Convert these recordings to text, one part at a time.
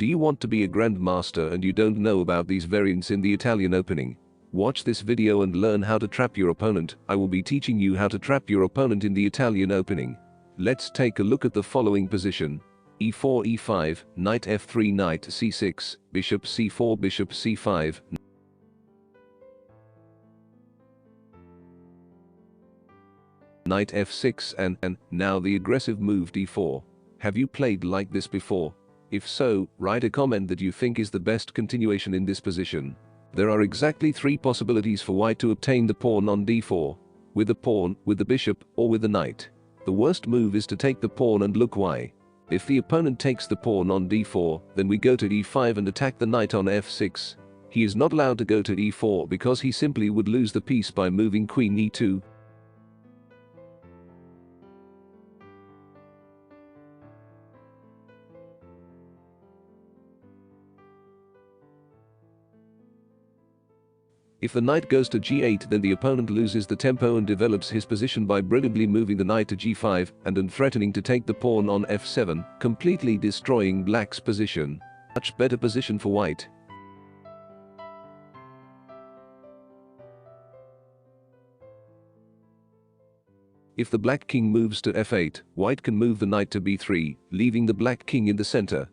Do you want to be a grandmaster and you don't know about these variants in the Italian opening? Watch this video and learn how to trap your opponent. I will be teaching you how to trap your opponent in the Italian opening. Let's take a look at the following position. e4, e5, knight f3, knight c6, bishop c4, bishop c5, knight f6 and now the aggressive move d4. Have you played like this before? If so, write a comment that you think is the best continuation in this position. There are exactly 3 possibilities for white to obtain the pawn on d4. With the pawn, with the bishop, or with the knight. The worst move is to take the pawn and look why. If the opponent takes the pawn on d4, then we go to e5 and attack the knight on f6. He is not allowed to go to e4 because he simply would lose the piece by moving queen e2. If the knight goes to g8, then the opponent loses the tempo and develops his position by brilliantly moving the knight to g5 and then threatening to take the pawn on f7, completely destroying black's position. Much better position for white. If the black king moves to f8, white can move the knight to b3, leaving the black king in the center.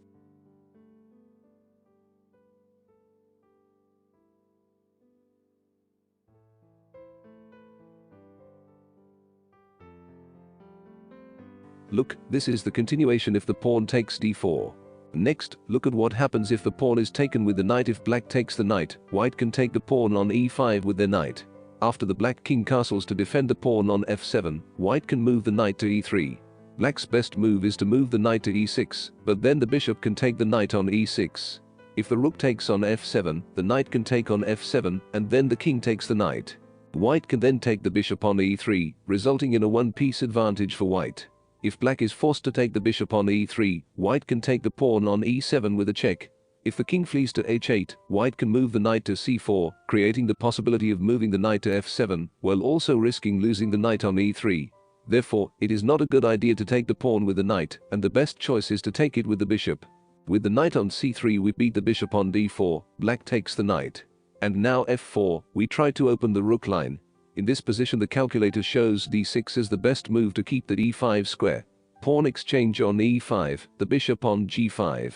Look, this is the continuation if the pawn takes d4. Next, look at what happens if the pawn is taken with the knight. If black takes the knight, white can take the pawn on e5 with their knight. After the black king castles to defend the pawn on f7, white can move the knight to e3. Black's best move is to move the knight to e6, but then the bishop can take the knight on e6. If the rook takes on f7, the knight can take on f7, and then the king takes the knight. White can then take the bishop on e3, resulting in a one-piece advantage for white. If black is forced to take the bishop on e3, white can take the pawn on e7 with a check. If the king flees to h8, white can move the knight to c4, creating the possibility of moving the knight to f7, while also risking losing the knight on e3. Therefore, it is not a good idea to take the pawn with the knight, and the best choice is to take it with the bishop. With the knight on c3 we beat the bishop on d4, black takes the knight. And now f4, we try to open the rook line. In this position the calculator shows d6 is the best move to keep the e5 square. Pawn exchange on e5, the bishop on g5.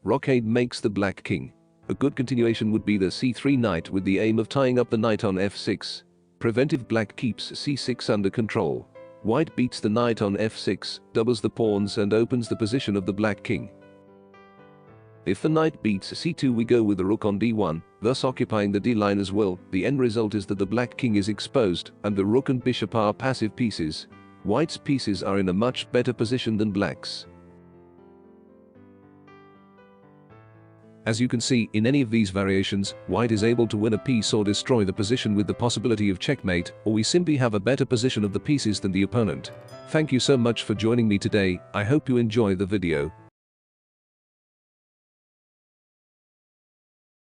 Rockade makes the black king. A good continuation would be the c3 knight with the aim of tying up the knight on f6. Preventive black keeps c6 under control. White beats the knight on f6, doubles the pawns and opens the position of the black king. If the knight beats c2 we go with the rook on d1, thus occupying the d-line as well. The end result is that the black king is exposed and the rook and bishop are passive pieces. White's pieces are in a much better position than black's. As you can see, in any of these variations, white is able to win a piece or destroy the position with the possibility of checkmate, or we simply have a better position of the pieces than the opponent. Thank you so much for joining me today. I hope you enjoy the video.